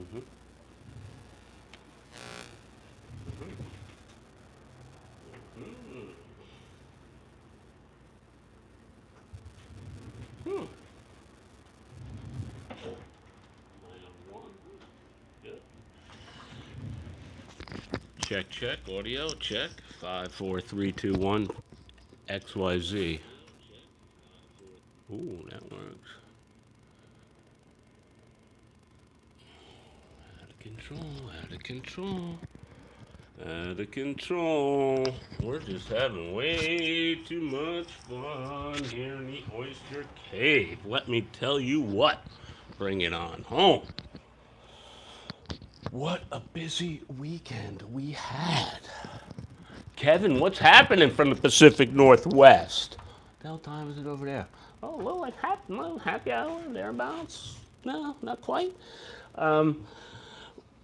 Mm-hmm. Mm-hmm. Hmm. 901. Good. Check, check. Audio, check. 5, 4, 3, 2, 1. XYZ. Ooh, that works. Out of control, out of control. Out of control. We're just having way too much fun here in the Oyster Cave. Let me tell you what. Bring it on home. What a busy weekend we had. Kevin, what's happening from the Pacific Northwest? What time is it over there? Oh, a little happy hour, thereabouts. No, not quite. Um,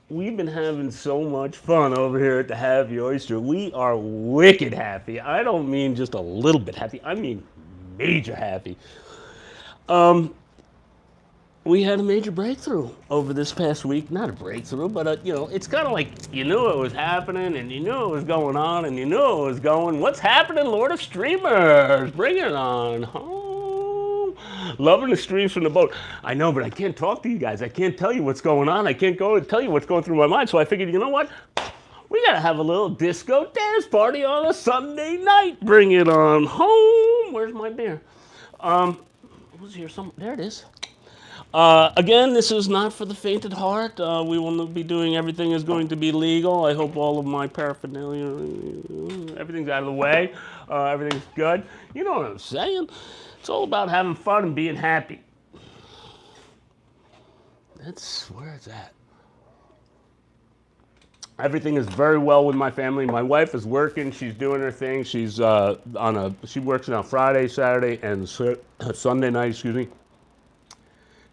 we've been having so much fun over here at the Happy Oyster. We are wicked happy. I don't mean just a little bit happy. I mean major happy. Um, we had a major breakthrough over this past week. Not a breakthrough, but it's kind of like you knew it was happening, and you knew it was going on, and you knew it was going. What's happening, Lord of Streamers? Bring it on home. Loving the streams from the boat. I know, but I can't talk to you guys. I can't tell you what's going on. I can't go and tell you what's going through my mind. So I figured, you know what? We gotta have a little disco dance party on a Sunday night. Bring it on home. Where's my beer? It was here some. There it is. Again, this is not for the faint at heart. We will be doing everything is going to be legal. I hope all of my paraphernalia, everything's out of the way. Everything's good. You know what I'm saying? It's all about having fun and being happy. That's where it's at. Everything is very well with my family. My wife is working. She's doing her thing. She works on Friday, Saturday, and Sunday night. Excuse me.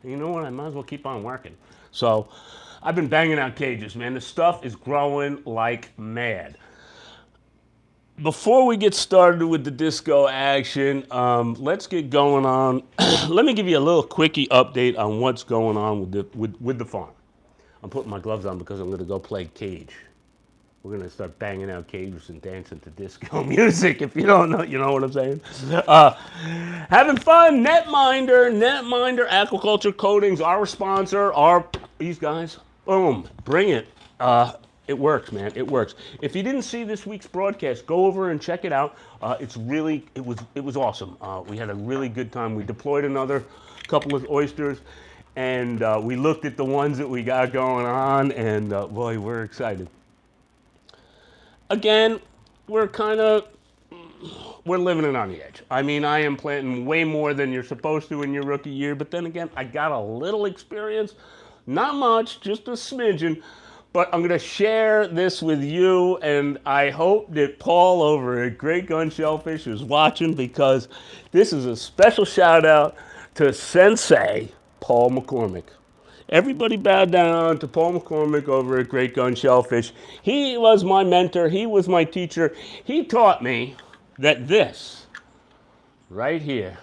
And you know what? I might as well keep on working. So I've been banging out cages, man. The stuff is growing like mad. Before we get started with the disco action, let's get going on. Let me give you a little quickie update on what's going on with the farm. I'm putting my gloves on because I'm going to go play cage. We're going to start banging out cages and dancing to disco music. If you don't know, you know what I'm saying? Having fun, Netminder Aquaculture Coatings, our sponsor, these guys, boom, bring it. It works, man. It works. If you didn't see this week's broadcast, go over and check it out. It was awesome. We had a really good time. We deployed another couple of oysters, and we looked at the ones that we got going on, and boy, we're excited. Again, we're living it on the edge. I mean, I am planting way more than you're supposed to in your rookie year, but then again, I got a little experience, not much, just a smidgen, but I'm going to share this with you, and I hope that Paul over at Great Gun Shellfish is watching, because this is a special shout out to Sensei Paul McCormick. Everybody bow down to Paul McCormick over at Great Gun Shellfish. He was my mentor. He was my teacher. He taught me that this right here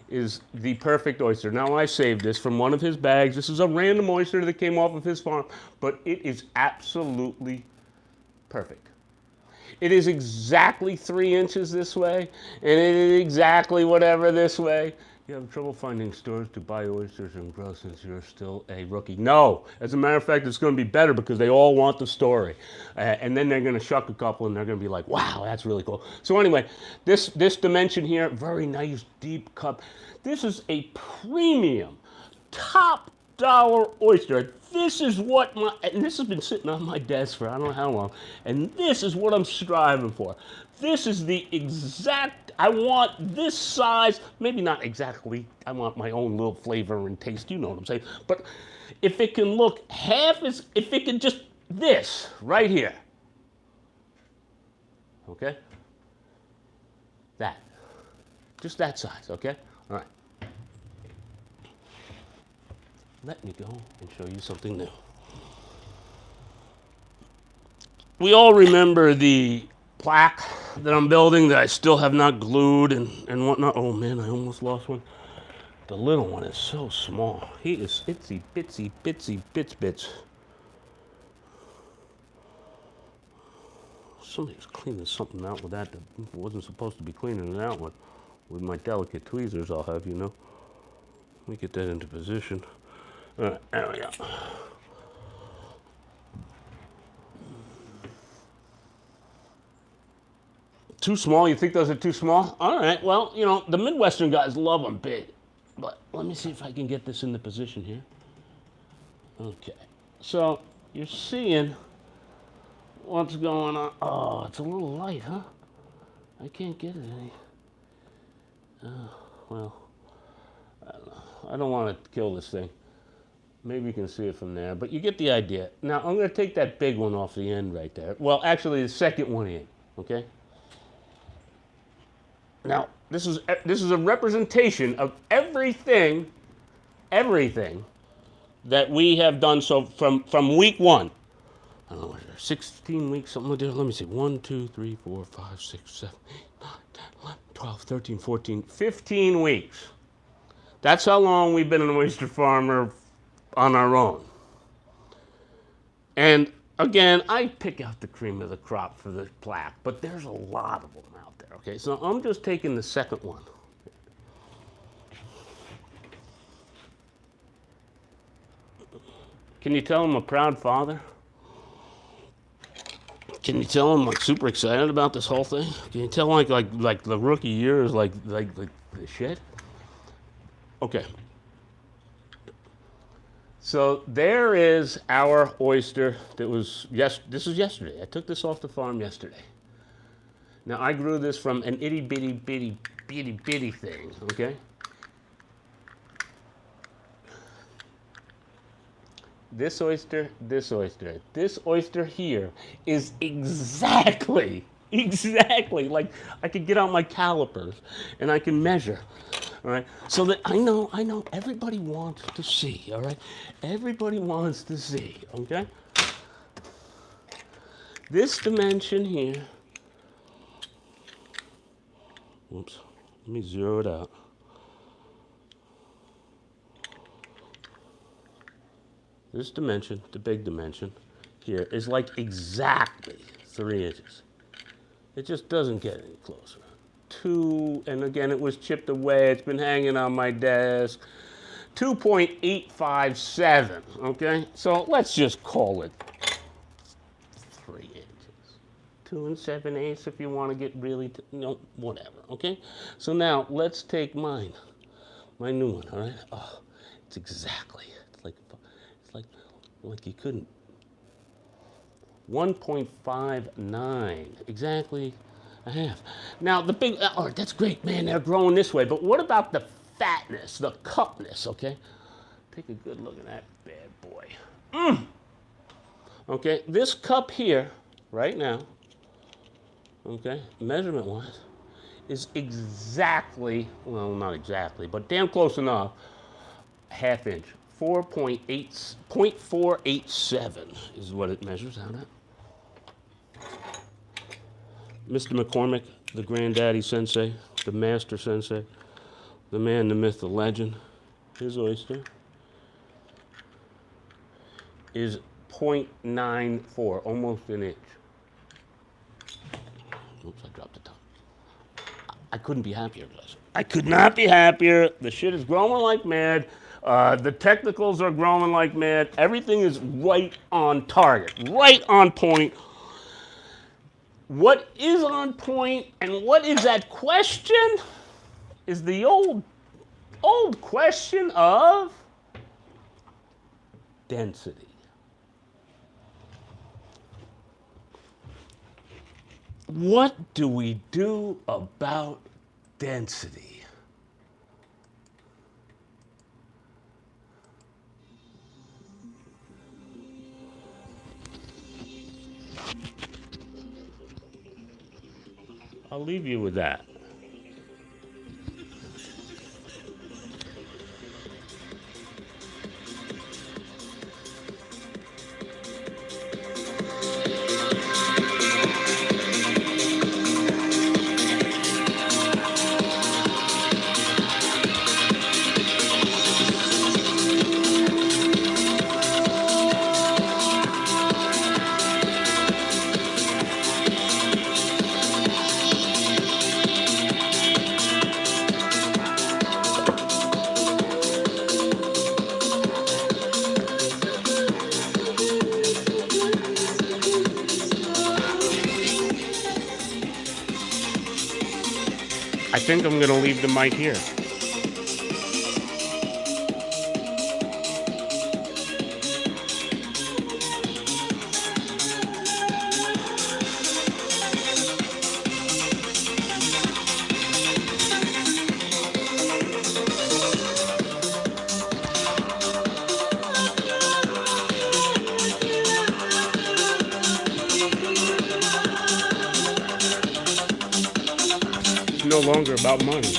is the perfect oyster. Now, I saved this from one of his bags. This is a random oyster that came off of his farm, but it is absolutely perfect. It is exactly 3 inches this way, and it is exactly whatever this way. You have trouble finding stores to buy oysters and grow since you're still a rookie. No, as a matter of fact, it's going to be better because they all want the story. And then they're going to shuck a couple and they're going to be like, wow, that's really cool. So anyway, this dimension here, very nice deep cup. This is a premium, top dollar oyster. This is and this has been sitting on my desk for I don't know how long, and this is what I'm striving for. This is the exact, I want this size, maybe not exactly, I want my own little flavor and taste, you know what I'm saying, but if it can look if it can just, this, right here, okay, just that size, okay, all right. Let me go and show you something new. We all remember the plaque that I'm building that I still have not glued and whatnot. Oh man, I almost lost one. The little one is so small. He is itsy bitsy bitsy bits. Somebody's cleaning something out with that wasn't supposed to be cleaning it out with. With my delicate tweezers, I'll have you know. Let me get that into position. There we go. Too small? You think those are too small? All right. Well, you know, the Midwestern guys love them big. But let me see if I can get this into position here. Okay. So you're seeing what's going on. Oh, it's a little light, huh? I can't get it any. Well, I don't know. I don't want to kill this thing. Maybe you can see it from there, but you get the idea. Now, I'm going to take that big one off the end right there. Well, actually, the second one in, okay? Now, this is a representation of everything that we have done so from week one. I don't know, 16 weeks, something like that. Let me see. 1, 2, 3, 4, 5, 6, 7, 8, 9, 10, 11, 12, 13, 14, 15 weeks. That's how long we've been an oyster farmer on our own. And again, I pick out the cream of the crop for the plaque, but there's a lot of them out there, okay? So I'm just taking the second one. Can you tell I'm a proud father? Can you tell I'm like super excited about this whole thing? Can you tell like the rookie year is like the shit? Okay. So there is our oyster that was, this is yesterday. I took this off the farm yesterday. Now I grew this from an itty bitty thing, okay? This oyster here is exactly like I could get out my calipers and I can measure. All right, so that I know everybody wants to see, all right? Everybody wants to see, okay? This dimension here, whoops, let me zero it out. This dimension, the big dimension here, is like exactly 3 inches. It just doesn't get any closer. 2, and again, it was chipped away. It's been hanging on my desk. 2.857, okay? So let's just call it 3 inches. 2 7/8 if you want to get really, whatever, okay? So now let's take mine, my new one, all right? Oh, it's exactly, like you couldn't. 1.59, exactly a half. Now the big, oh, that's great, man, they're growing this way, but what about the fatness, the cupness, okay? Take a good look at that bad boy. Okay, this cup here, right now, okay, measurement-wise, is exactly, well, not exactly, but damn close enough, ½ inch. 0.487 is what it measures out at. Mr. McCormick, the granddaddy sensei, the master sensei, the man, the myth, the legend, his oyster is 0.94, almost an inch. Oops, I dropped the top. I couldn't be happier, guys. I could not be happier. The shit is growing like mad. The technicals are growing like mad. Everything is right on target, right on point. What is on point and what is at question is the old question of density. What do we do about density? I'll leave you with that. I think I'm going to leave the mic here. It's no longer about money.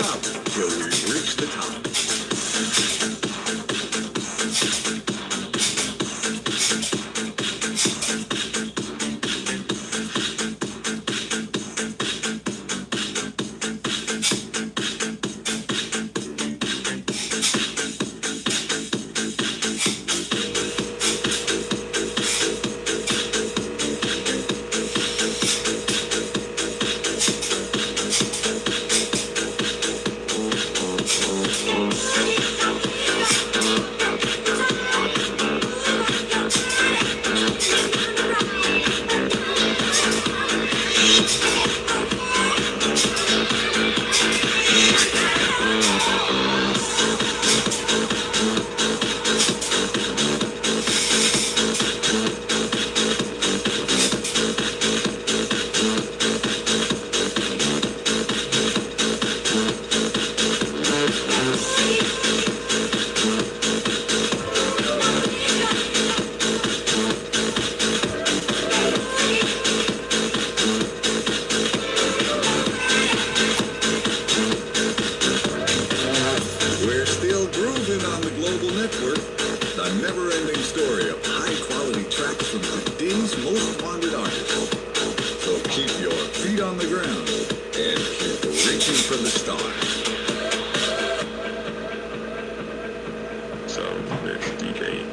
stop till we reach the top. We're still grooving on the global network. The never-ending story of high-quality tracks from today's most wanted artists. So keep your feet on the ground and keep reaching for the stars. Sound Mix DJ.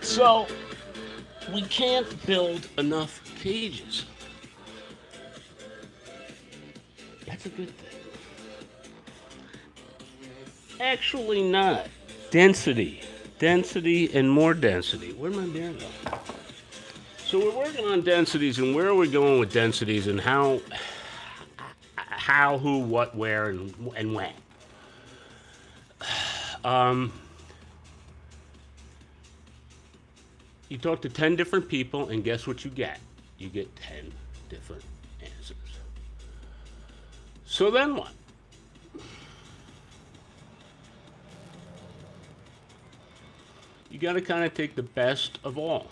So, we can't build enough cages. That's a good thing. Actually not. Density. Density and more density. Where'd my beer go? So we're working on densities, and where are we going with densities, and how, who, what, where, and when. You talk to 10 different people, and guess what you get? You get 10 different answers. So then what? You got to kind of take the best of all.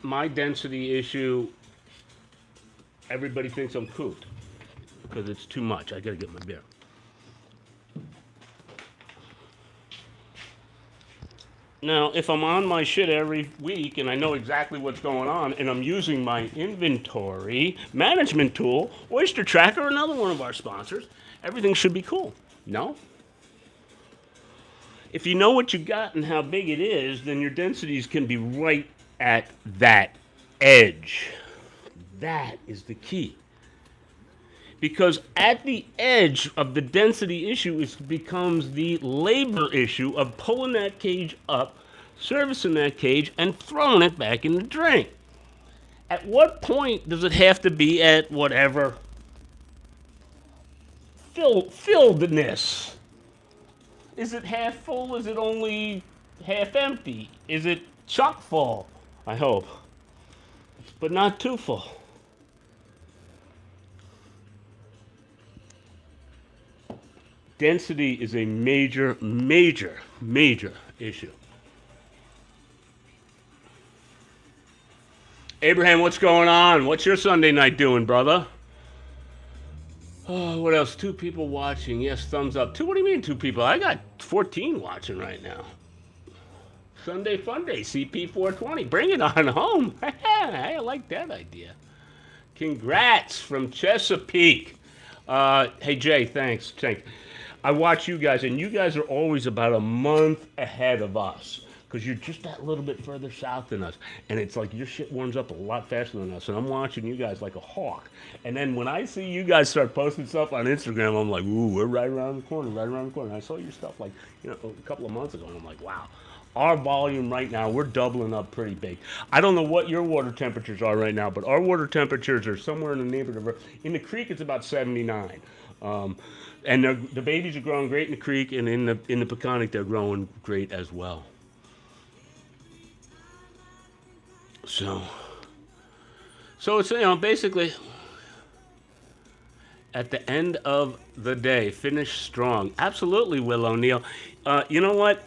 My density issue, everybody thinks I'm cooked because it's too much. I gotta get my beer. Now, if I'm on my shit every week and I know exactly what's going on and I'm using my inventory management tool, Oyster Tracker, another one of our sponsors, everything should be cool. No? If you know what you got and how big it is, then your densities can be right at that edge. That is the key. Because at the edge of the density issue, it becomes the labor issue of pulling that cage up, servicing that cage, and throwing it back in the drain. At what point does it have to be at whatever filledness? Is it half full? Is it only half empty? Is it chock full? I hope. But not too full. Density is a major, major, major issue. Abraham, what's going on? What's your Sunday night doing, brother? Oh, what else? 2 people watching. Yes, thumbs up. 2? What do you mean 2 people? I got 14 watching right now. Sunday Fun Day, CP420. Bring it on home. I like that idea. Congrats from Chesapeake. Hey, Jay, thanks. I watch you guys, and you guys are always about a month ahead of us. because you're just that little bit further south than us. And it's like your shit warms up a lot faster than us. And I'm watching you guys like a hawk. And then when I see you guys start posting stuff on Instagram, I'm like, ooh, we're right around the corner, right around the corner. And I saw your stuff like, a couple of months ago, and I'm like, wow. Our volume right now, we're doubling up pretty big. I don't know what your water temperatures are right now, but our water temperatures are somewhere in the neighborhood of, in the creek, it's about 79. And the babies are growing great in the creek, and in the Peconic, they're growing great as well. So it's, basically at the end of the day, finish strong. Absolutely, Will O'Neill. You know what?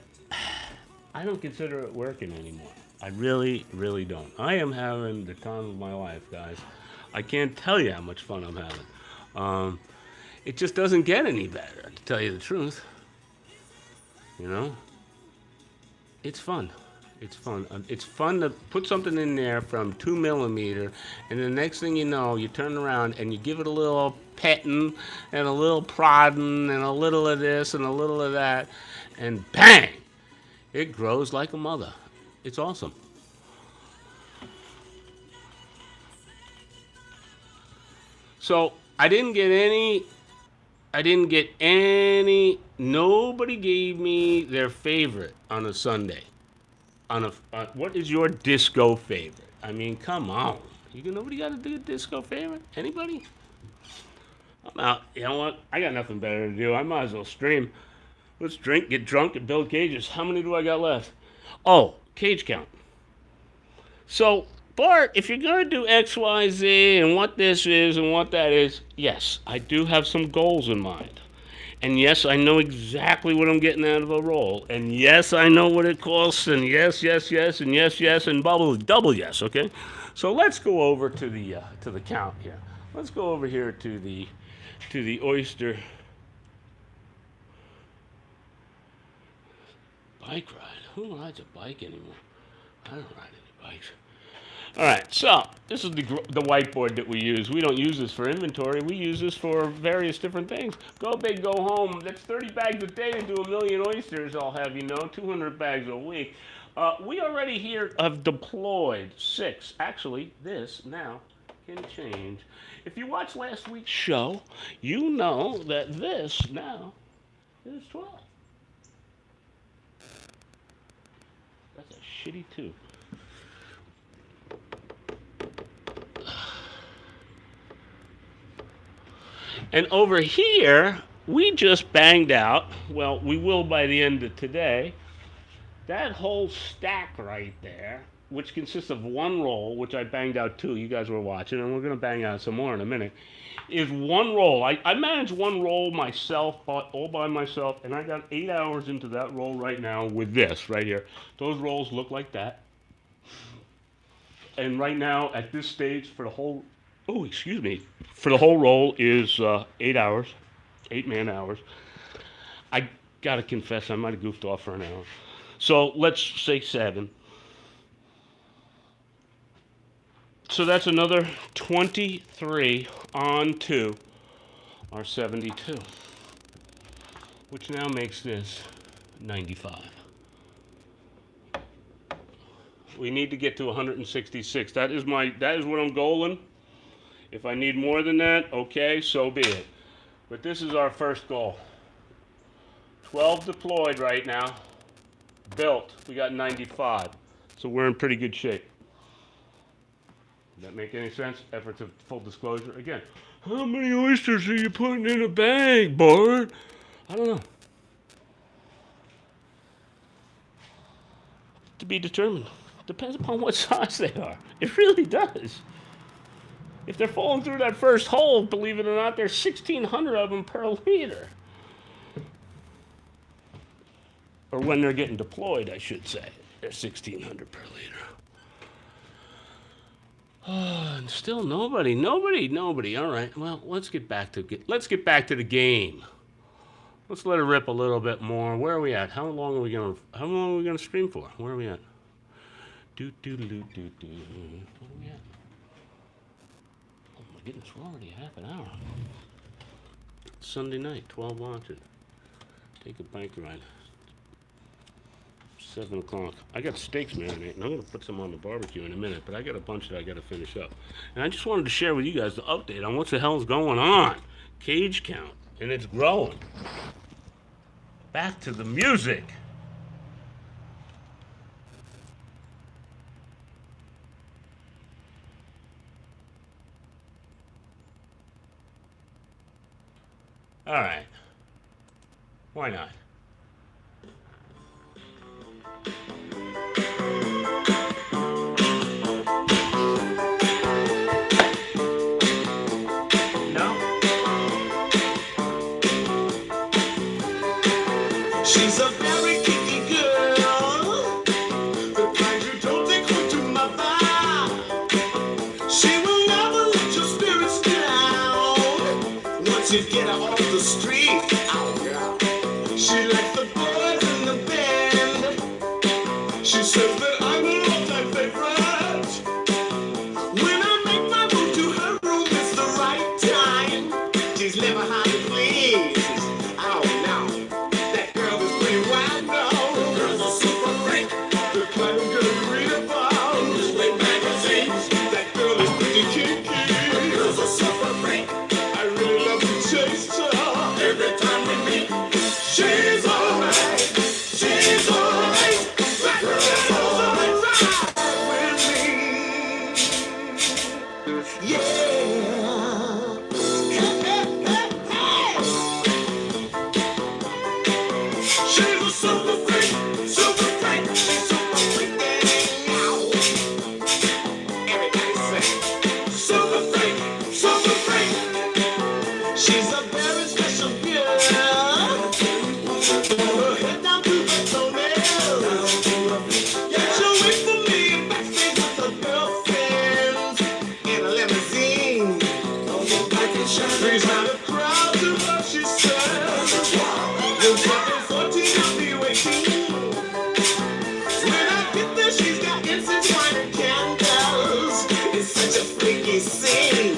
I don't consider it working anymore. I really, really don't. I am having the time of my life, guys. I can't tell you how much fun I'm having. It just doesn't get any better, to tell you the truth. It's fun. It's fun. It's fun to put something in there from 2 millimeter, and the next thing you know, you turn around and you give it a little petting and a little prodding and a little of this and a little of that, and bang! It grows like a mother. It's awesome. So nobody gave me their favorite on a Sunday. What is your disco favorite? I mean, come on. Nobody got to do a disco favorite? Anybody? I'm out. You know what? I got nothing better to do. I might as well stream. Let's drink, get drunk, and build cages. How many do I got left? Oh, cage count. So, Bart, if you're going to do X, Y, Z, and what this is and what that is, yes, I do have some goals in mind. And yes, I know exactly what I'm getting out of a roll. And yes, I know what it costs. And yes, yes, yes, and yes, yes, and double yes. Okay. So let's go over to the count here. Let's go over here to the oyster bike ride. Who rides a bike anymore? I don't ride any bikes. All right, so this is the whiteboard that we use. We don't use this for inventory. We use this for various different things. Go big, go home. That's 30 bags a day to do 1,000,000 oysters, I'll have you know, 200 bags a week. We already here have deployed 6. Actually, this now can change. If you watched last week's show, you know that this now is 12. That's a shitty 2. And over here, we just banged out, well, we will by the end of today, that whole stack right there, which consists of one roll, which I banged out 2, you guys were watching, and we're going to bang out some more in a minute, is one roll. I manage one roll myself, all by myself, and I got 8 hours into that roll right now with this right here. Those rolls look like that. And right now, at this stage, for the whole roll is 8 hours, 8 man hours. I gotta confess, I might have goofed off for an hour. So let's say 7. So that's another 23 on 2 are 72, which now makes this 95. We need to get to 166. That is what I'm goaling. If I need more than that, okay, so be it. But this is our first goal. 12 deployed right now. Built, we got 95. So we're in pretty good shape. Does that make any sense? Efforts of full disclosure. Again, how many oysters are you putting in a bag, Bart? I don't know. To be determined. Depends upon what size they are. It really does. If they're falling through that first hole, believe it or not, there's 1,600 of them per liter. Or when they're getting deployed, I should say. There's 1,600 per liter. Oh, and still nobody. All right. Well, let's get back to the game. Let's let it rip a little bit more. Where are we at? How long are we gonna stream for? Where are we at? What are we at? Oh my goodness, we're already half an hour. Sunday night, 12 launches. Take a bike ride. 7 o'clock. I got steaks marinating. I'm going to put some on the barbecue in a minute, but I got a bunch that I got to finish up. And I just wanted to share with you guys the update on what the hell's going on. Cage count, and it's growing. Back to the music. All right. Why not? No? She's a very kinky girl, the kind you don't take home to mother. She will never let your spirits down once you get her off the street. Oh, yeah. She likes the boys in the band. She says that I'm her all-time favorite. When I make my move to her room, it's the right time. She's never hard to please. Oh, no. That girl is pretty wild, no. Girls are super freak. The kind of girl you read about. Newspaper magazines. That girl is pretty kinky. Girls are super freak. I really love to taste her. Every time we meet, she's alright. She's alright. That girl is alright with me. Yeah. She's a super freak, super freak, she's super freaking out. Everybody say, super freak, super freak. She's a very special girl. Her head down to her toenails. Yeah, she'll wait for me in backstage with her girlfriends in a limousine. She's not a crowd to what she says. You'll probably 14, I'll be waiting. When I get there, she's got incense, wine, and candles. It's such a freaky scene.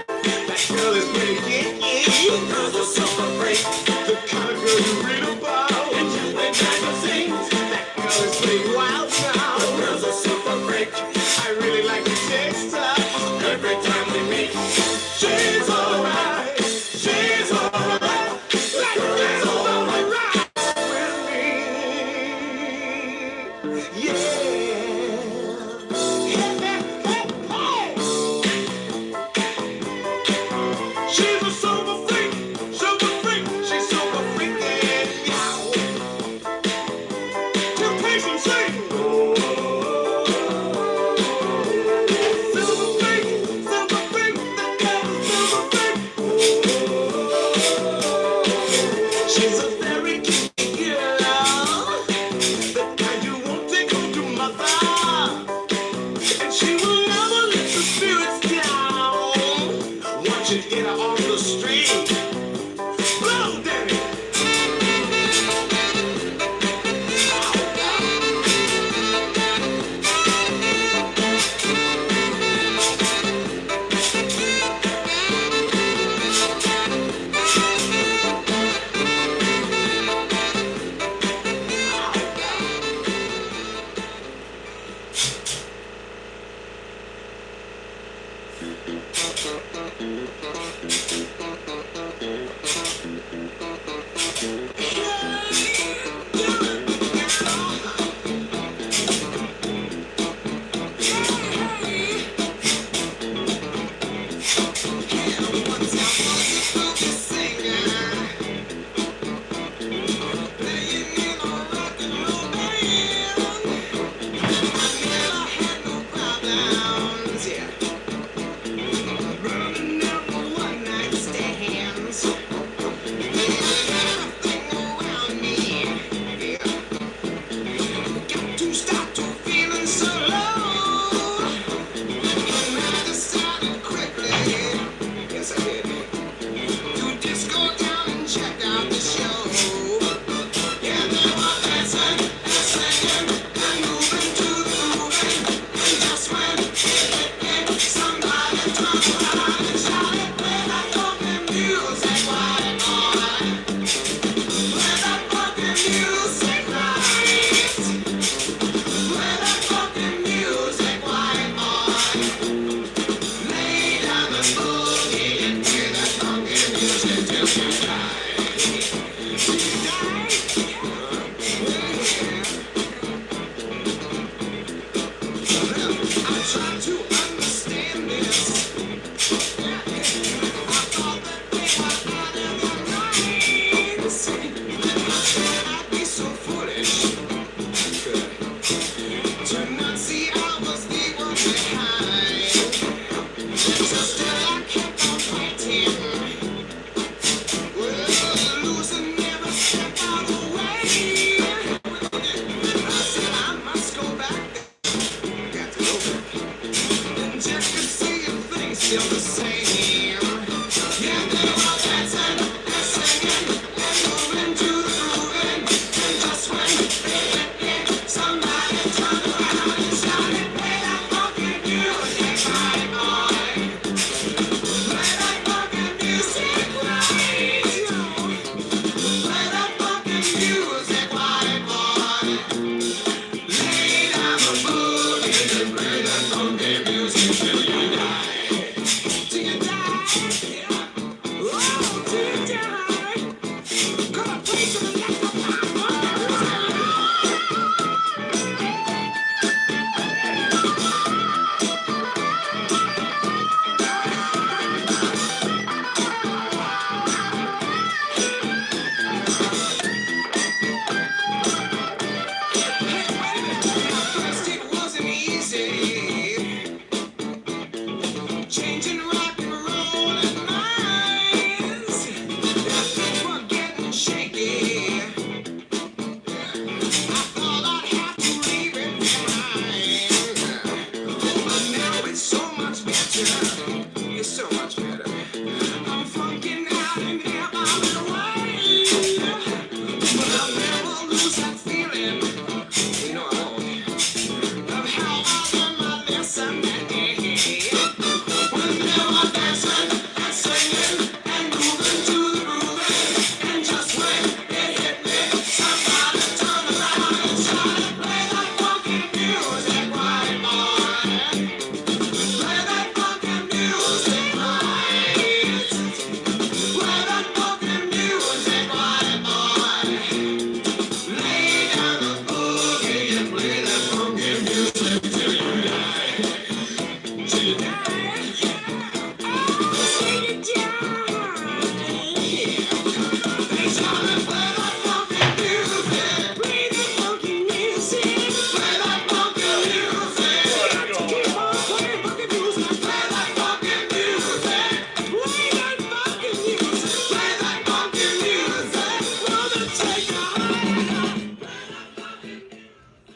That girl is pretty kinky. Girls are super freak. The kind of girl you read about in newspaper magazines. That girl is pretty wild now. The girls are super freak. I really like to taste her. Every time we meet, she's alright. She's alright. That girl is alright with me. Yeah. Hey, hey, hey, hey. She's a super freak. Super freak. She's super freaking out. Temptation sing. Super freak. Super freak. That girl is super freak. She's a very kinky girl. The kind you won't take home to mother. And she will never let the spirits down once you get her off the street. Blow, Danny.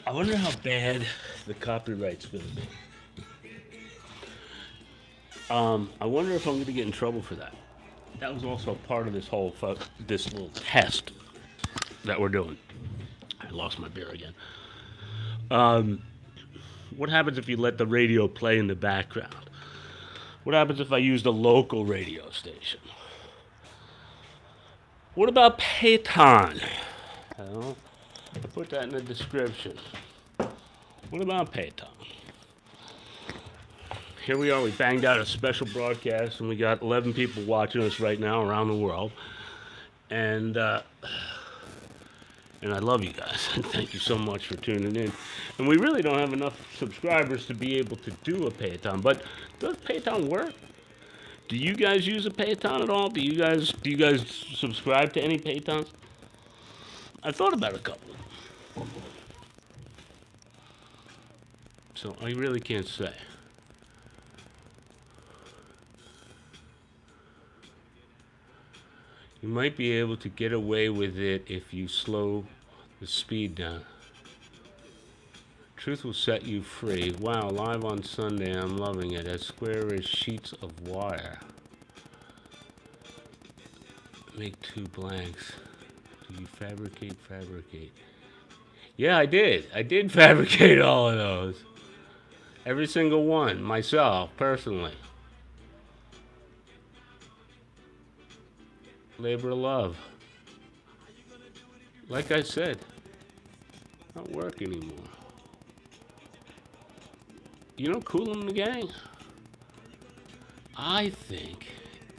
I wonder how bad the copyright's gonna be. I wonder if I'm gonna get in trouble for that. That was also part of this whole this little test that we're doing. I lost my beer again. Um, what happens if you let the radio play in the background? What happens if I used a local radio station? What about Payton? Well, I put that in the description. What about Payton? Here we are, we banged out a special broadcast, and we got 11 people watching us right now around the world. And I love you guys. Thank you so much for tuning in. And we really don't have enough subscribers to be able to do a Payton. But does Payton work? Do you guys use a Payton at all? Do you guys subscribe to any Paytons? I thought about a couple. So I really can't say. You might be able to get away with it if you slow the speed down. Truth will set you free. Wow, live on Sunday, I'm loving it. As square as sheets of wire. Make 2 blanks. Do you fabricate? Yeah, I did. I did fabricate all of those. Every single one, myself, personally. Labor of love. Like I said, not work anymore. You know, Cool and the Gang? I think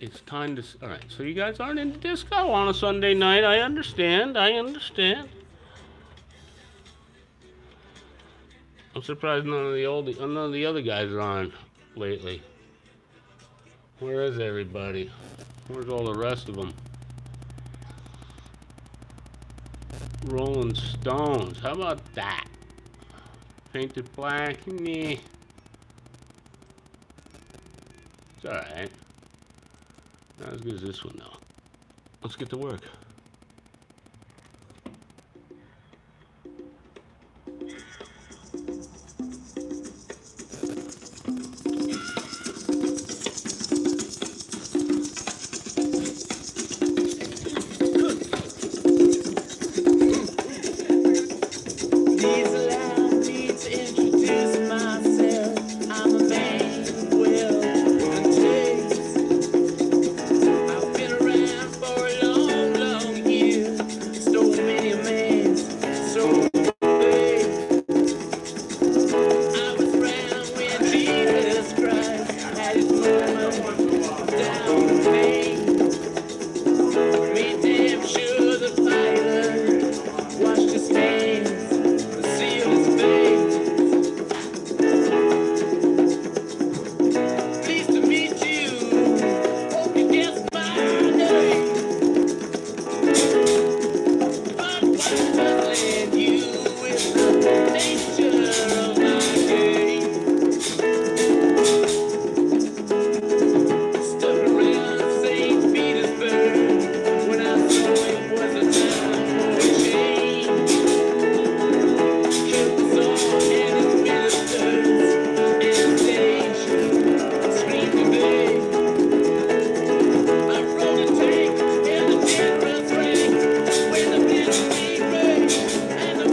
It's time to. All right, so you guys aren't into disco on a Sunday night. I understand. I understand. I'm surprised none of the other guys are on lately. Where is everybody? Where's all the rest of them? Rolling Stones. How about that? Painted black. Meh. It's alright. Not as good as this one, though. Let's get to work. Please allow me to introduce myself. I'm a man with good taste. I've been around for a long, long year. Stole many a man's soul away. I was around when Jesus Christ had his moment down in pain. Made damn sure the pilot washed his hands. Seal his face. Pleased to meet you. Hope you guessed my name. But what's puzzling you is the nature of my game. Stuck around St. Petersburg when I saw it was a time for a change. And the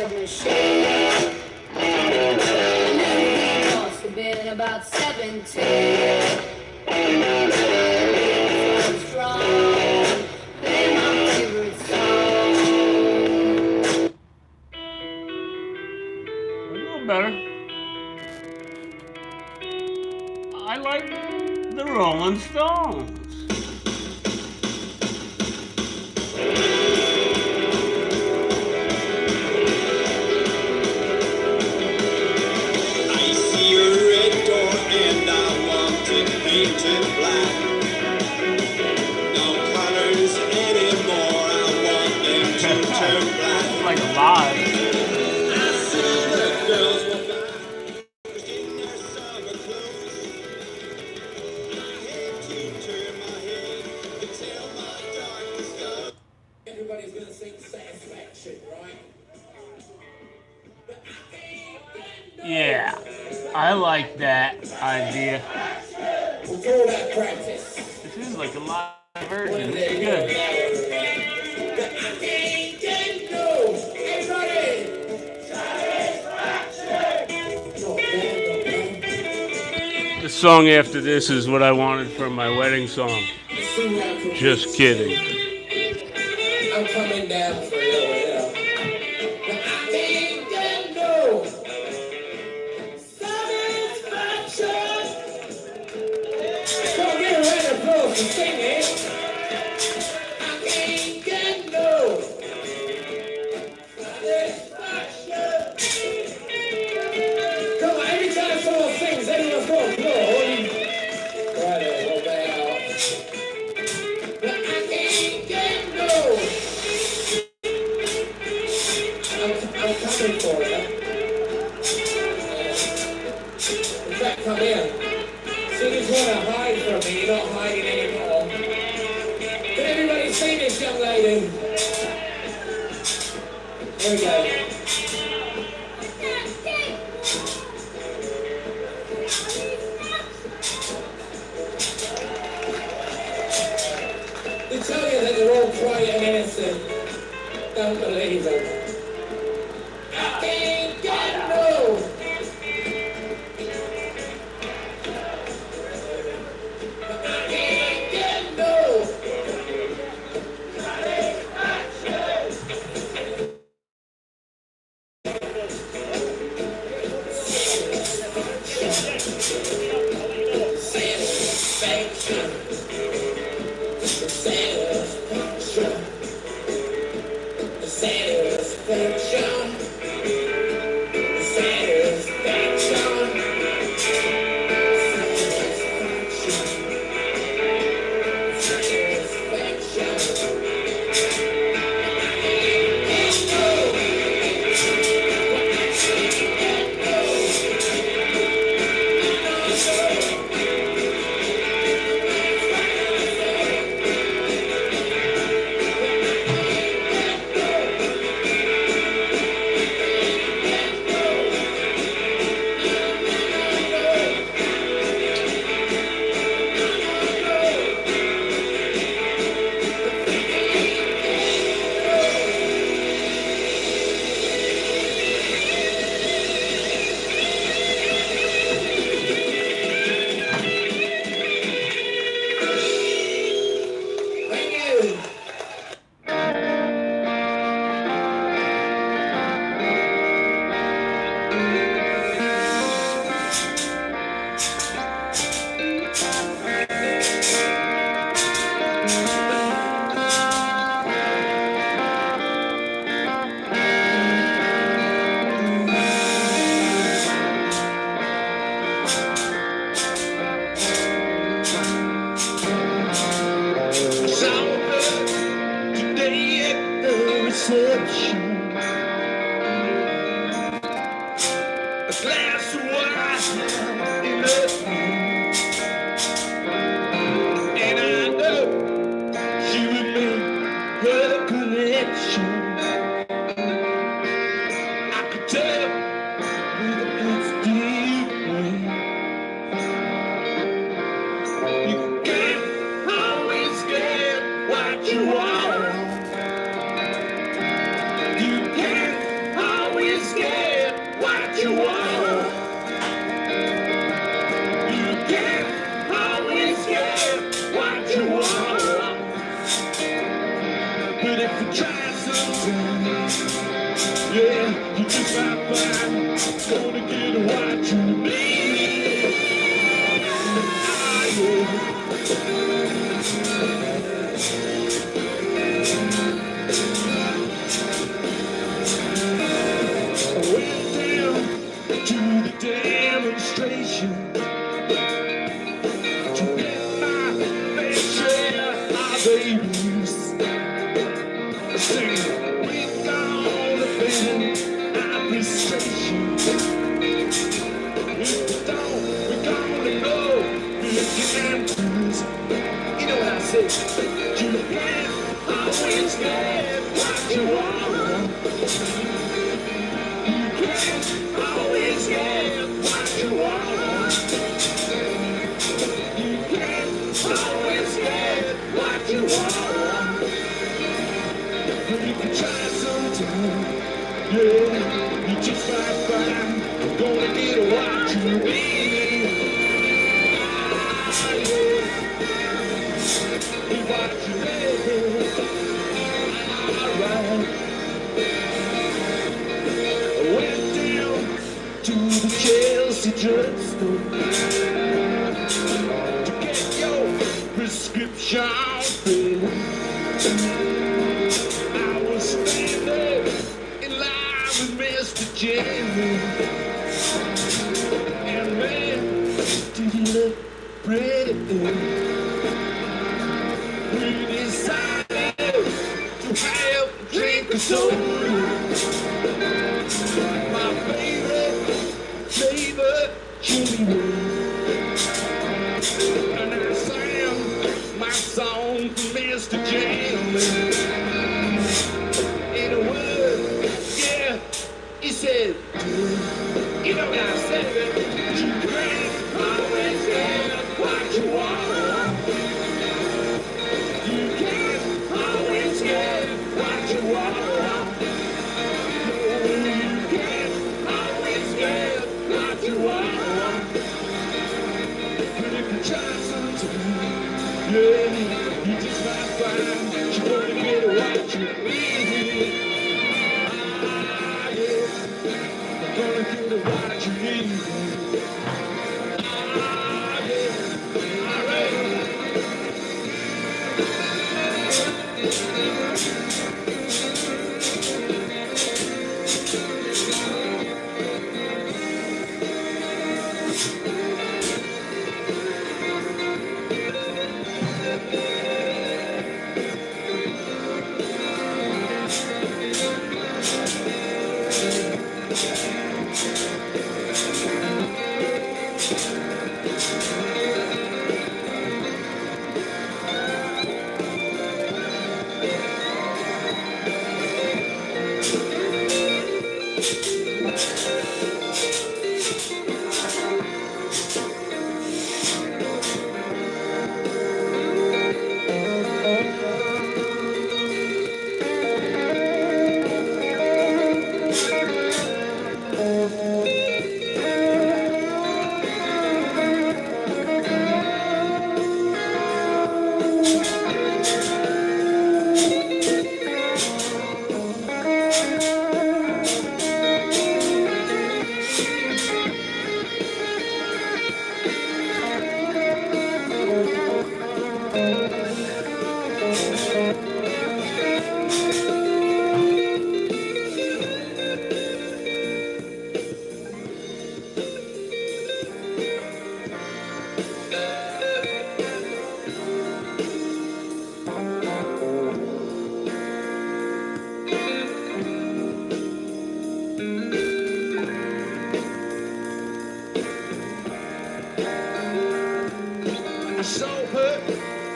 machine. Must have been about 17. So strong, play my favorite song. A little better. I like the Rolling Stones. I see a red door and I want it painted black. No colors anymore, I want them to turn black. Like live. I see the girls walk by in their summer clothes. I hate to turn my head to tell my darkest love. Everybody's gonna sing Satisfaction, right? Yeah, I like that idea. We'll call that practice. This is like a live version. This is good. The song after this is what I wanted for my wedding song. Just kidding. I'm coming down for you, But I can't get no satisfaction. So get a round of applause for singing. I can't get no satisfaction. Come on, every time someone sings, everyone's got applause. Right, hold that out. But I can't get no. I'm coming for you. In fact, come in. Singers want to hide from me. You're not hiding anymore. Can everybody see this young lady? Here we go. They tell you that they're all quiet and innocent. Don't believe them. I can't get no. I can't get no. Satisfaction. Satisfaction. Satisfaction. something. Yeah, you just might find gonna get what you need. Ah, yeah. I went down to the demonstration to get my fair share of babies. Sing, we're gonna bend administration. If we don't, we're gonna go big campers. You know what I say? You can't always get what you want. You can't always get what you want. You can't always get what you want. But you can try sometime. Yeah, you just might find you're gonna get what you need. Ah, yeah. Get what you need. Alright. I went down to the Chelsea drugstore to get your prescription filled. I was standing in line with Mr. Jimmy, and man, did he look pretty. We decided to have a drink of soda. My favorite flavor, Jimmy Wood. And I sang my song for Mr. Jimmy. In a word, yeah, he said, you know what I said, you can't always get what you want. You can't always get what you want. No, you can't always get what you want. But if you try sometime, yeah, you just might find you're gonna get what you need. Ah, yeah, you're gonna get what you need. Ah, yeah, alright. I saw her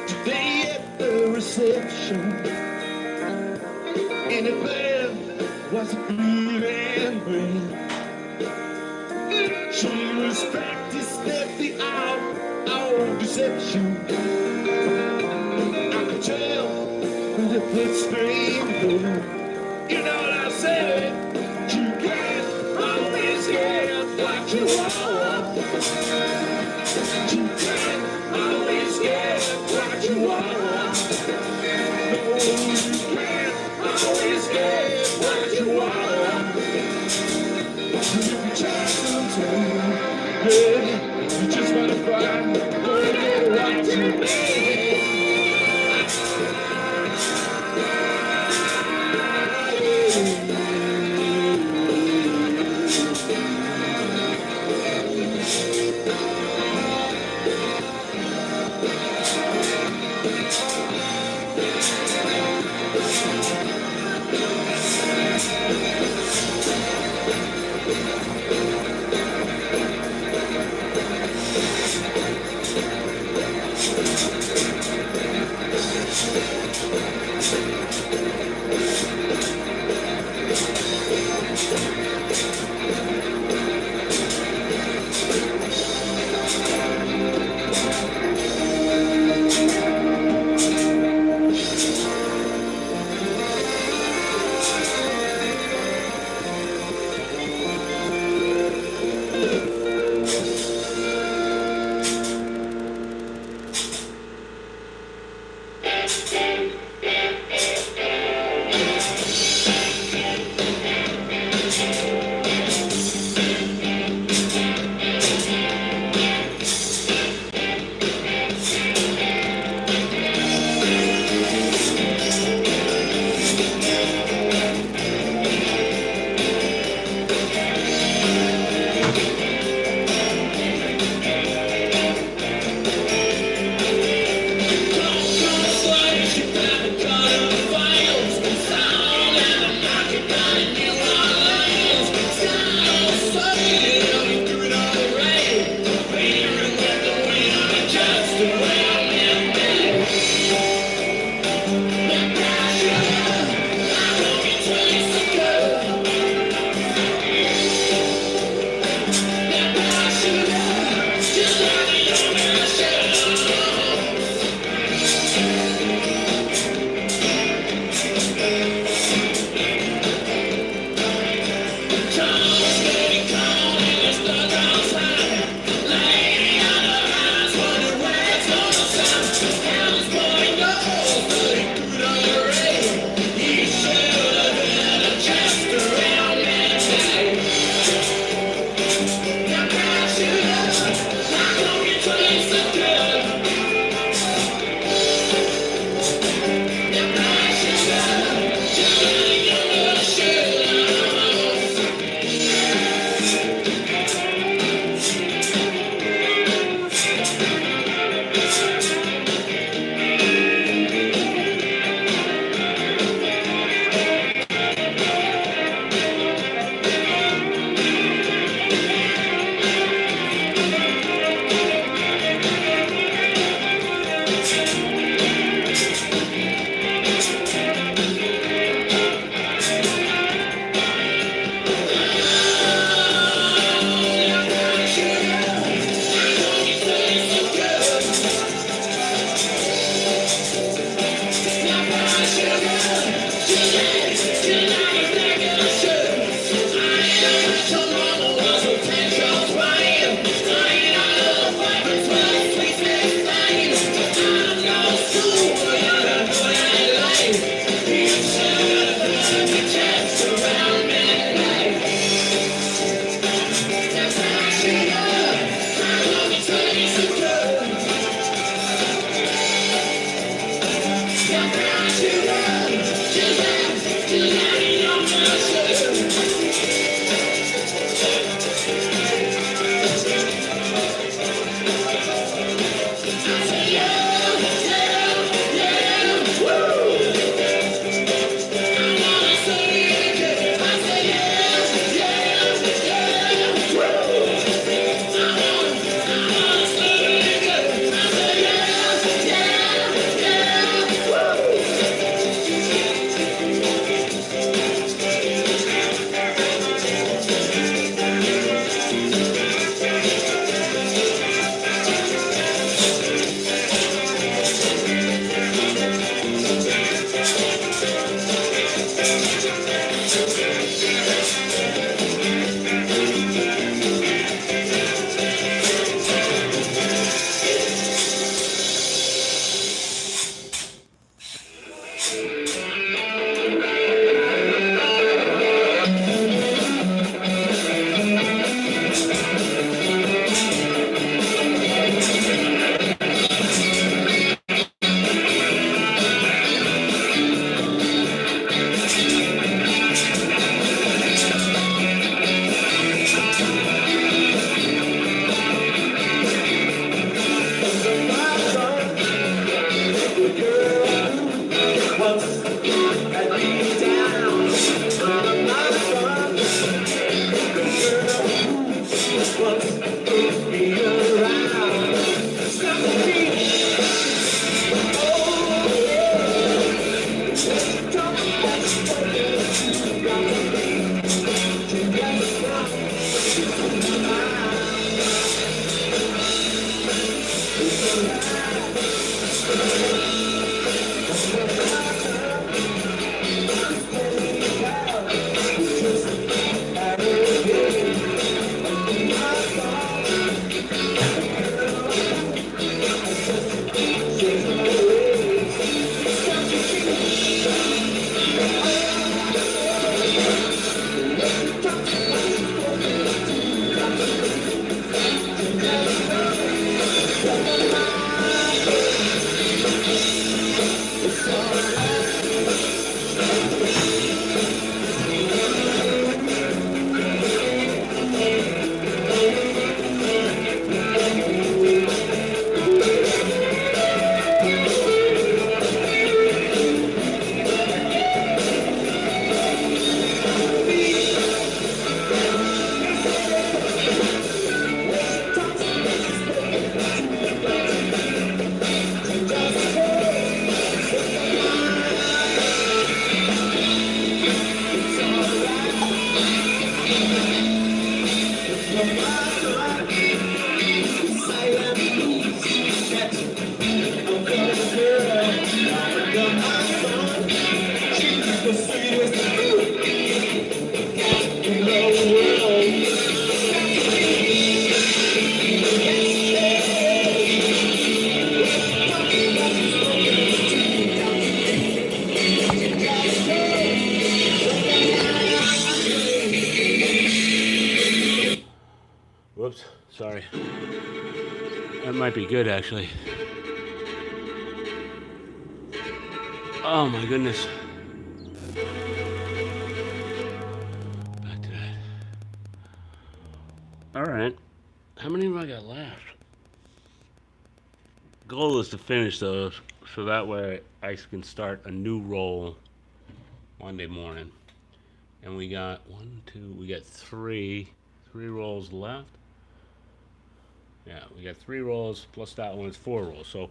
today at the reception. In a bed was a bleeding brain. She was practicing at the hour of deception. I could tell when the bloodstream blew. You know what I said? You can't always get what you want. You can't always get what you want. No, you can't always always get what you want. If you try something, yeah, you just wanna find what you need. Sorry. That might be good, actually. Oh my goodness. Back to that. All right. How many have I got left? Goal is to finish those so that way I can start a new roll Monday morning. And we got we got three rolls left. Yeah, we got 3 rolls plus that one. It's 4 rolls. So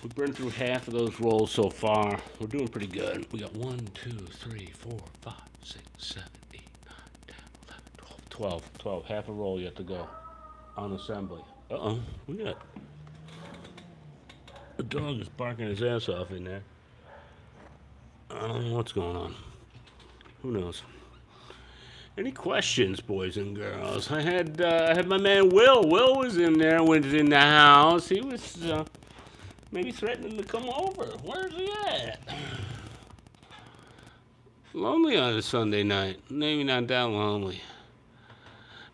we've burned through half of those rolls so far. We're doing pretty good. We got 1, 2, 3, 4, 5, 6, 7, 8, 9, 10, 11, 12. 12. Half a roll yet to go on assembly. Uh-oh. We got... The dog is barking his ass off in there. I don't know what's going on. Who knows? Any questions, boys and girls? I had my man Will. Will was in there, was in the house. He was maybe threatening to come over. Where's he at? Lonely on a Sunday night. Maybe not that lonely.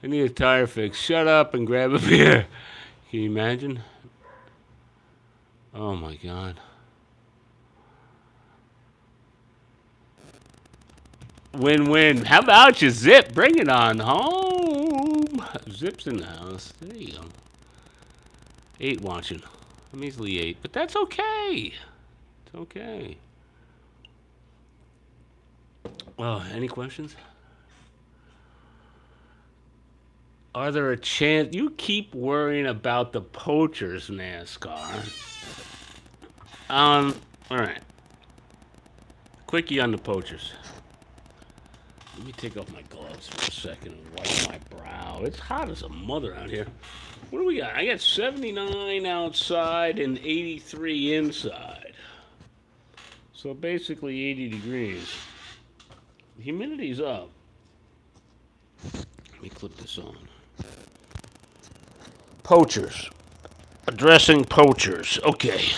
I need a tire fix. Shut up and grab a beer. Can you imagine? Oh my God. Win-win. How about you, Zip? Bring it on home. Zip's in the house. There you go. 8 watching. I'm easily 8, but that's okay. It's okay. Oh, any questions? Are there a chance? You keep worrying about the Poachers NASCAR. All right. Quickie on the Poachers. Let me take off my gloves for a second and wipe my brow. It's hot as a mother out here. What do we got? I got 79 outside and 83 inside. So basically 80 degrees. The humidity's up. Let me clip this on. Poachers. Addressing poachers. Okay.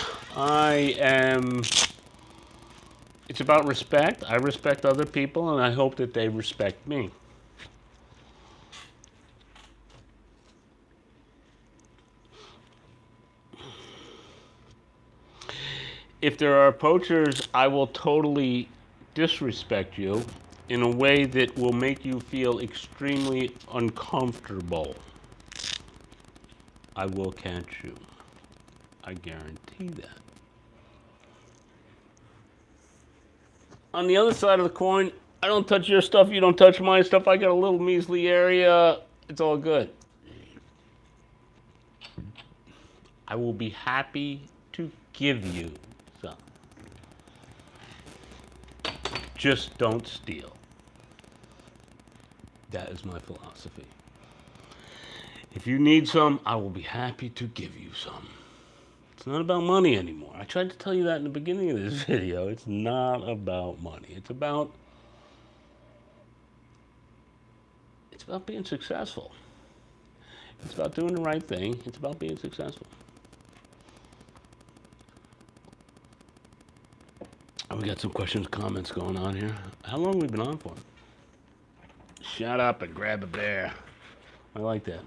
It's about respect. I respect other people, and I hope that they respect me. If there are poachers, I will totally disrespect you in a way that will make you feel extremely uncomfortable. I will catch you. I guarantee that. On the other side of the coin, I don't touch your stuff, you don't touch my stuff. I got a little measly area. It's all good. I will be happy to give you some. Just don't steal. That is my philosophy. If you need some, I will be happy to give you some. It's not about money anymore. I tried to tell you that in the beginning of this video. It's not about money. It's about being successful. It's about doing the right thing. It's about being successful. We got some questions, comments going on here. How long have we been on for? Shut up and grab a bear. I like that.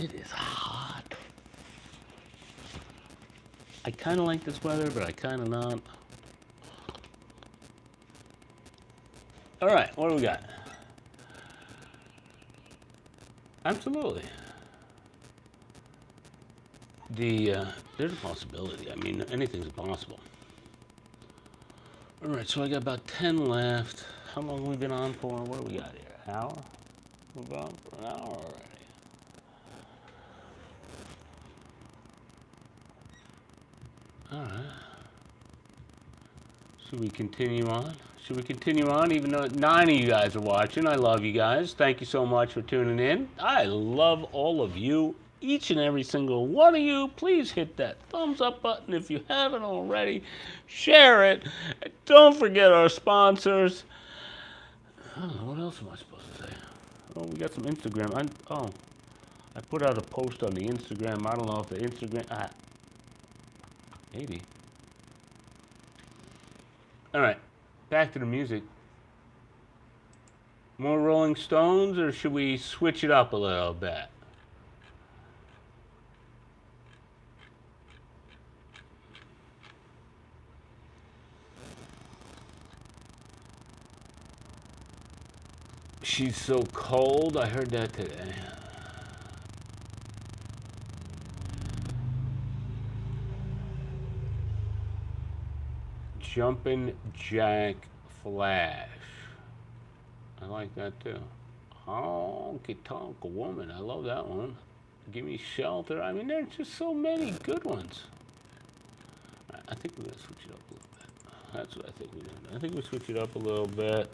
It is hot. I kind of like this weather, but I kind of not. All right, what do we got? Absolutely. There's a possibility. I mean, anything's possible. All right, so I got about 10 left. How long have we been on for? What do we got here? An hour? We're going for an hour already. All right. Should we continue on? Should we continue on even though 9 of you guys are watching? I love you guys. Thank you so much for tuning in. I love all of you. Each and every single one of you. Please hit that thumbs up button if you haven't already. Share it. And don't forget our sponsors. I don't know, what else am I supposed to say? Oh, we got some Instagram. I put out a post on the Instagram. I don't know if the Instagram... maybe. All right, back to the music. More Rolling Stones, or should we switch it up a little bit? She's so cold. I heard that today. Jumpin' Jack Flash. I like that too. Honky Tonk Woman. I love that one. Give Me Shelter. I mean, there's just so many good ones. I think we're going to switch it up a little bit. That's what I think we're going to do. I think we switch it up a little bit.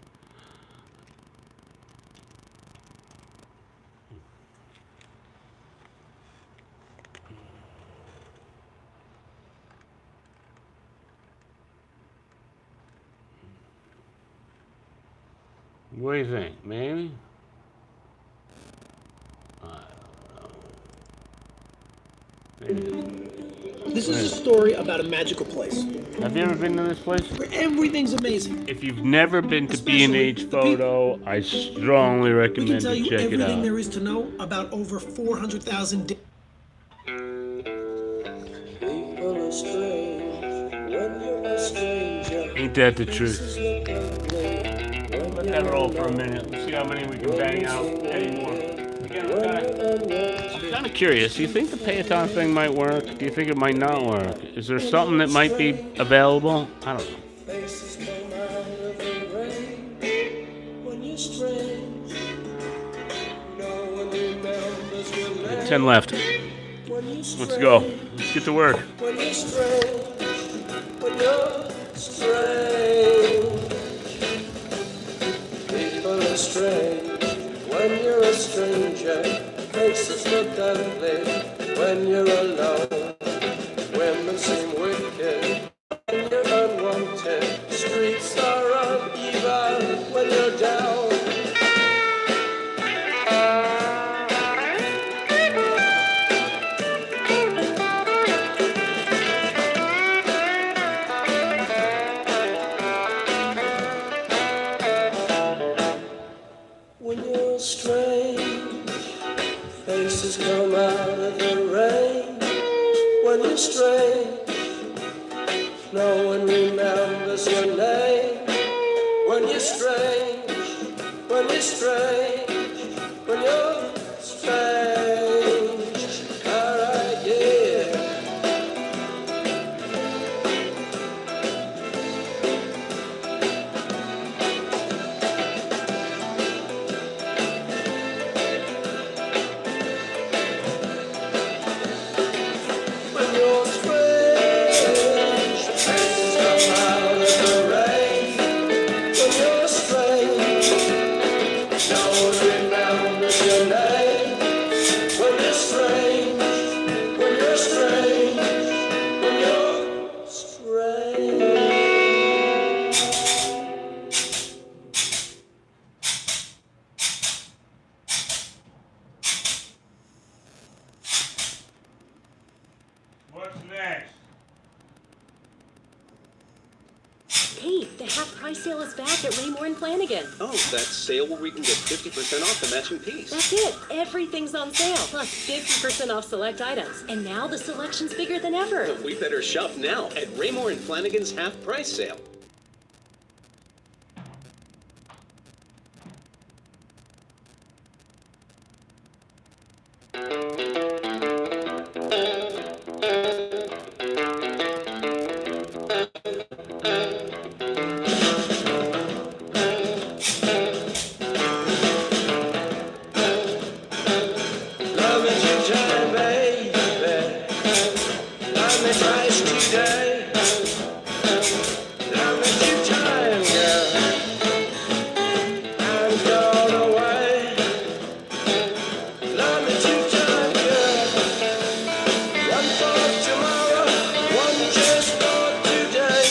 What do you think? Maybe? This is a story about a magical place Have you ever been to this place? where everything's amazing. If you've never been to B&H Photo, I strongly We can recommend tell you you check it everything out. there is to know about over 400,000 Ain't that the truth? Let that roll for a minute. Let's see how many we can bang out anymore. Again, I'm kind of curious. Do you think the pay-a-ton thing might work? Do you think it might not work? Is there something that might be available? I don't know. 10 left. Let's go. Let's get to work. When you're strange, when you're strange, people are strange. When you're a stranger, faces look ugly. When you're alone, women seem wicked. When you're unwanted, streets are uneven. When you're down. When you're strange, faces come out of the rain. When you're strange, no one remembers your name. When you're strange, when you're strange, when you're strange. Alright, yeah. When you're strange, faces come out of the rain. When you're strange, no one remembers your name. When you're strange, when you're strange, when you're strange. What's next? Hey, the half price sale is back at Raymore and Flanagan. Oh, that sale where we can get 50% off the matching piece. That's it. Everything's on sale, plus 50% off select items. And now the selection's bigger than ever. We better shop now at Raymore and Flanagan's half price sale. Love me two-time, baby. Love me twice today. Love me two-time, girl. I'm gone away. Love me two-time, girl. One for tomorrow, one just for today.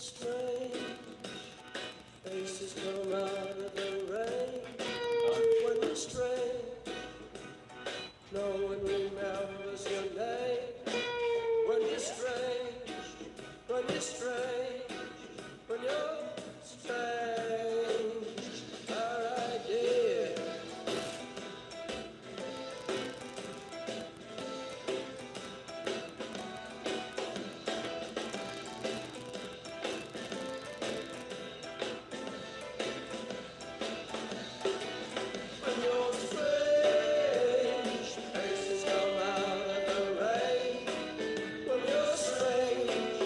strange faces come out of the rain. When you're strange, no one remembers your name. When you're strange, when you're strange, when you're strange. Alright, yeah. When you're strange, faces come out of the rain. When you're strange,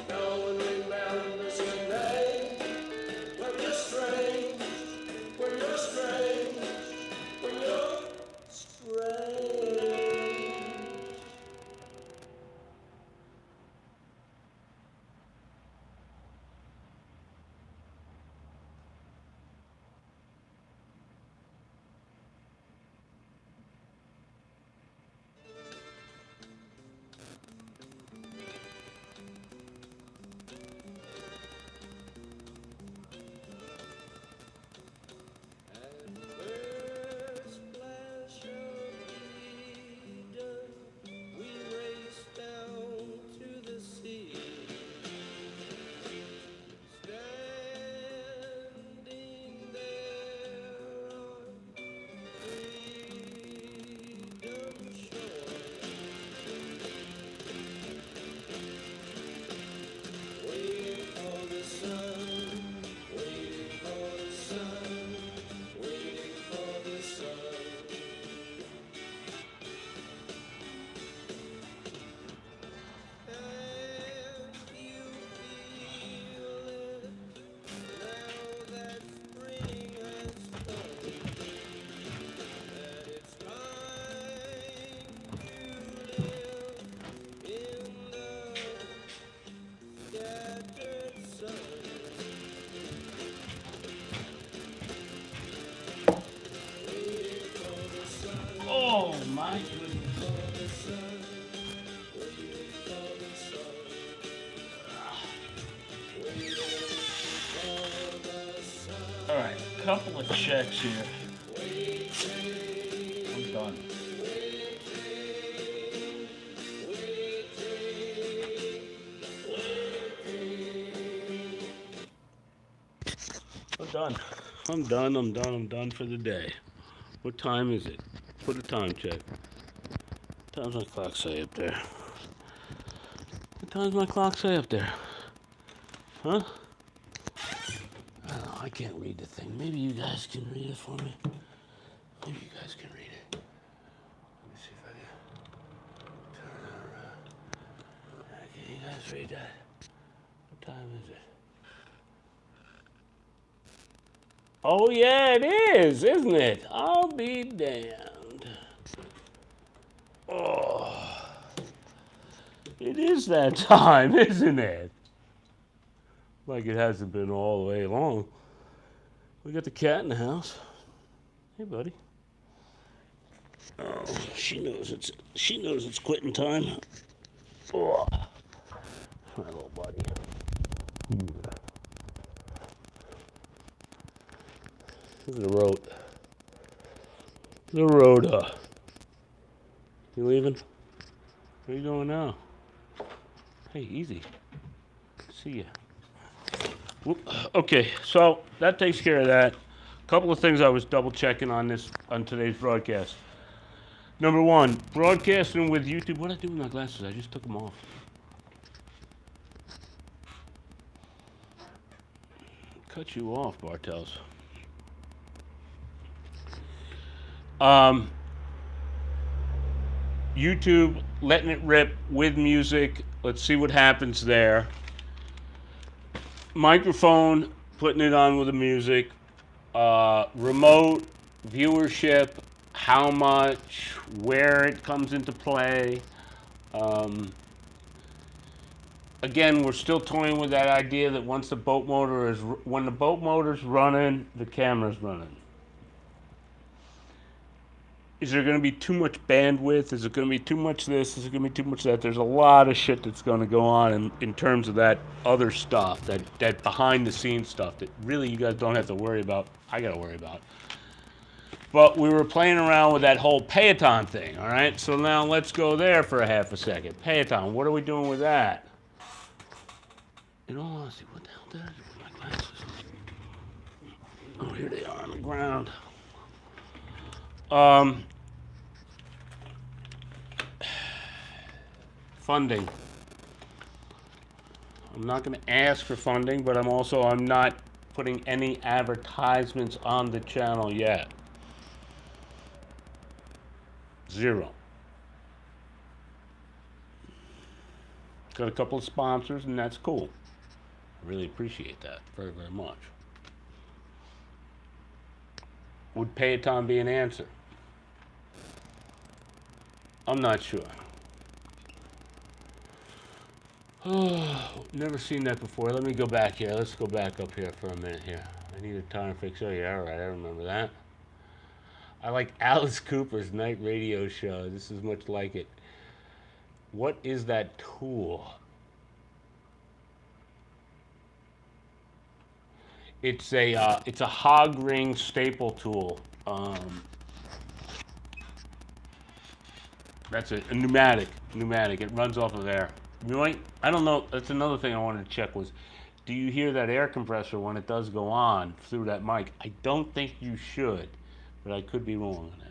no one remembers your name. When you're strange, when you're strange, when you're strange. First flash of freedom, we race down to the sea. Standing there on freedom's shore, waiting for the sun, waiting for the sun, waiting for the sun. And you feel it now that spring has come, that it's time to live in the scattered sun. Waiting for the sun, Oh my goodness. for the sun, waiting for the sun, waiting for the sun. All right, couple of checks here. I'm done. I'm done. I'm done. I'm done. I'm done for the day. What time is it? Put a time check. What time's my clock say up there? What time's my clock say up there? Huh? I don't know. I can't read the thing. Maybe you guys can read it for me. Maybe you guys can read it. Let me see if I can turn it around. Can you guys read that? What time is it? Oh yeah, it is, isn't it? I'll be damned. Oh, it is that time, isn't it? Like it hasn't been all the way along. We got the cat in the house. Hey, buddy. Oh, she knows it's quitting time. Oh, my little buddy. Look at the road. The road. You leaving? Where you going now? Hey, easy. See ya. Whoop. Okay, so that takes care of that. A couple of things I was double checking on today's broadcast. Number one, broadcasting with YouTube. What did I do with my glasses? I just took them off. Cut you off, Bartels. YouTube, letting it rip with music. Let's see what happens there. Microphone, putting it on with the music. Remote, viewership, how much, where it comes into play. Again, we're still toying with that idea that when the boat motor's running, the camera's running. Is there going to be too much bandwidth? Is it going to be too much this? Is it going to be too much that? There's a lot of shit that's going to go on in terms of that other stuff, that behind the scenes stuff that really you guys don't have to worry about. I got to worry about. But we were playing around with that whole Payaton thing, all right? So now let's go there for a half a second. Payaton, what are we doing with that? In all honesty, what the hell did I do with my glasses? Oh, here they are on the ground. Funding. I'm not going to ask for funding, but I'm not putting any advertisements on the channel yet. 0. Got a couple of sponsors, and that's cool. I really appreciate that very, very much. Would Payaton be an answer? I'm not sure. Oh, never seen that before. Let me go back here. Let's go back up here for a minute here. I need a tire fix. Oh, yeah, all right. I remember that. I like Alice Cooper's night radio show. This is much like it. What is that tool? It's a hog ring staple tool. That's a pneumatic. It runs off of air. You might, I don't know. That's another thing I wanted to check was, do you hear that air compressor when it does go on through that mic? I don't think you should, but I could be wrong on that.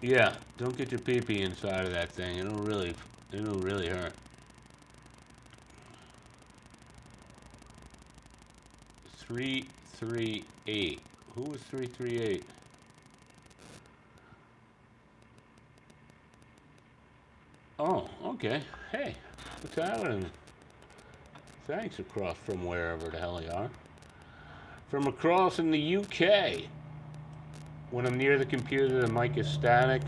Yeah, don't get your pee-pee inside of that thing. It'll really hurt. 338. Who was 338? Oh, okay. Hey, what's happening? Thanks across from wherever the hell you are. From across in the UK. When I'm near the computer, the mic is static.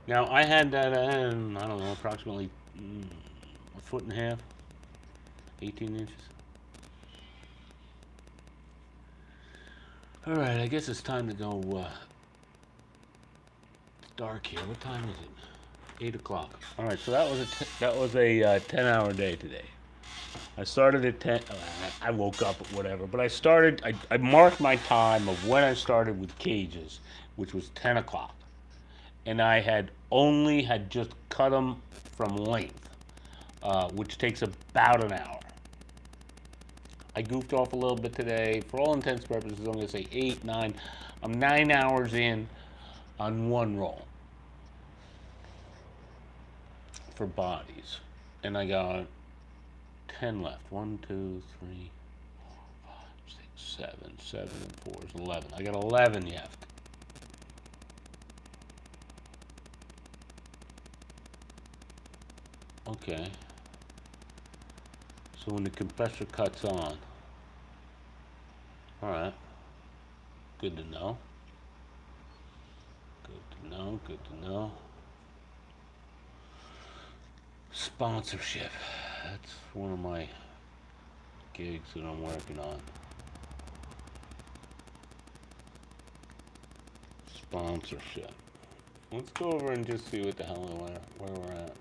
Now, I had that, I don't know, approximately a foot and a half, 18 inches. All right, I guess it's time to go. It's dark here. What time is it? 8 o'clock. All right, so that was a 10-hour day today. I started at 10. I woke up at whatever, but I marked my time of when I started with cages, which was 10 o'clock. And I had just cut them from length, which takes about an hour. I goofed off a little bit today. For all intents and purposes, I'm going to say 8, 9. I'm 9 hours in on one roll for bodies. And I got 10 left. 1, 2, 3, 4, 5, 6, 7. 7 and 4 is 11. I got 11 left. Okay. So when the compressor cuts on, all right. Good to know. Good to know. Sponsorship. That's one of my gigs that I'm working on. Sponsorship. Let's go over and just see what the hell where we're at.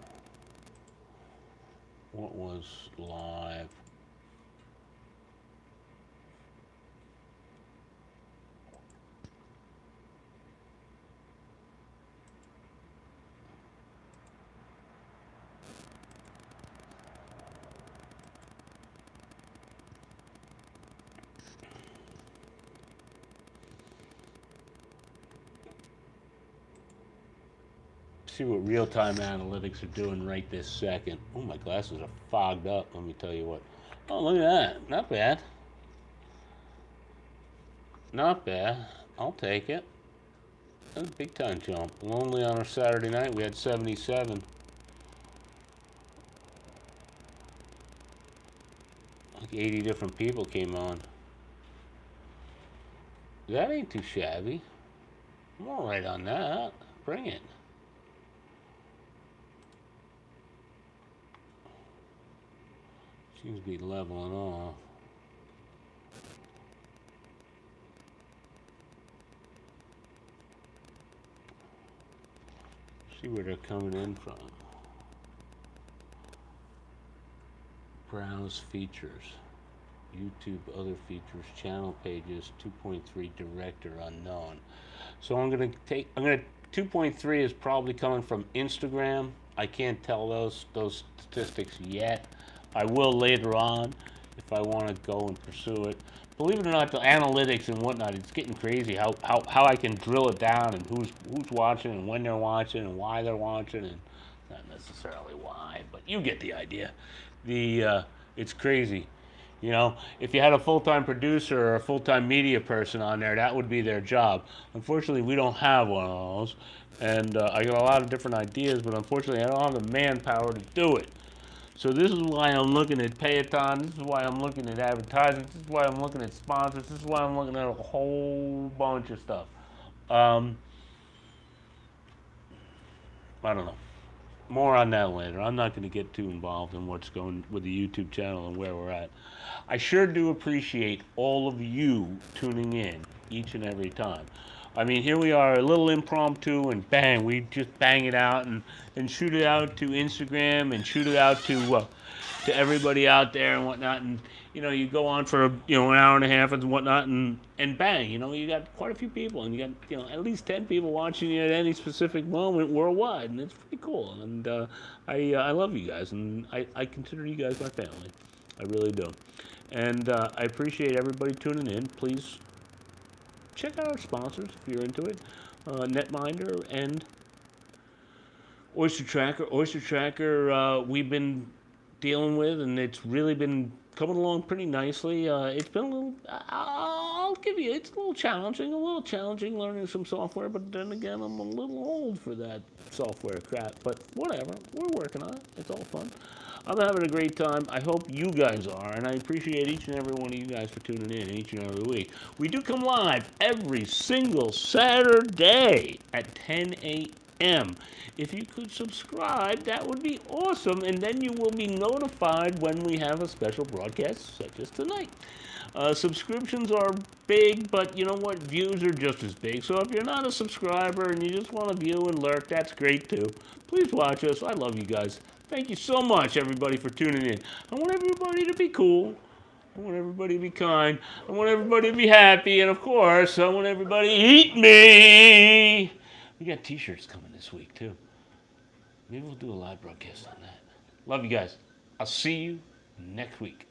What was live? See what real-time analytics are doing right this second. Oh, my glasses are fogged up, let me tell you what. Oh, look at that. Not bad. Not bad. I'll take it. That's a big-time jump. Lonely on our Saturday night, we had 77. Like 80 different people came on. That ain't too shabby. I'm all right on that. Bring it. Seems to be leveling off. See where they're coming in from. Browse features. YouTube, other features, channel pages, 2.3 director unknown. So I'm gonna 2.3 is probably coming from Instagram. I can't tell those statistics yet. I will later on if I want to go and pursue it. Believe it or not, the analytics and whatnot, it's getting crazy how I can drill it down and who's watching and when they're watching and why they're watching and not necessarily why, but you get the idea. It's crazy. You know, if you had a full-time producer or a full-time media person on there, that would be their job. Unfortunately, we don't have one of those, and I got a lot of different ideas, but unfortunately, I don't have the manpower to do it. So this is why I'm looking at Payathon. This is why I'm looking at advertisements. This is why I'm looking at sponsors. This is why I'm looking at a whole bunch of stuff. Um, I don't know. More on that later. I'm not going to get too involved in what's going with the YouTube channel and where we're at. I sure do appreciate all of you tuning in each and every time. I mean, here we are, a little impromptu, and bang, we just bang it out and shoot it out to Instagram and shoot it out to everybody out there and whatnot. And you know, you go on for an hour and a half and whatnot, and bang, you got quite a few people, and you got at least 10 people watching you at any specific moment worldwide, and it's pretty cool. And I love you guys, and I consider you guys my family. I really do. And I appreciate everybody tuning in. Please check out our sponsors if you're into it. Netminder and Oyster Tracker. Oyster Tracker, we've been dealing with, and it's really been coming along pretty nicely. It's been a little, I'll give you, it's a little challenging learning some software, but then again, I'm a little old for that software crap. But whatever, we're working on it. It's all fun. I'm having a great time. I hope you guys are, and I appreciate each and every one of you guys for tuning in each and every week. We do come live every single Saturday at 10 a.m. If you could subscribe, that would be awesome, and then you will be notified when we have a special broadcast such as tonight. Subscriptions are big, but you know what? Views are just as big. So if you're not a subscriber and you just want to view and lurk, that's great too. Please watch us. I love you guys. Thank you so much, everybody, for tuning in. I want everybody to be cool. I want everybody to be kind. I want everybody to be happy. And of course, I want everybody to eat me. We got t-shirts coming this week, too. Maybe we'll do a live broadcast on that. Love you guys. I'll see you next week.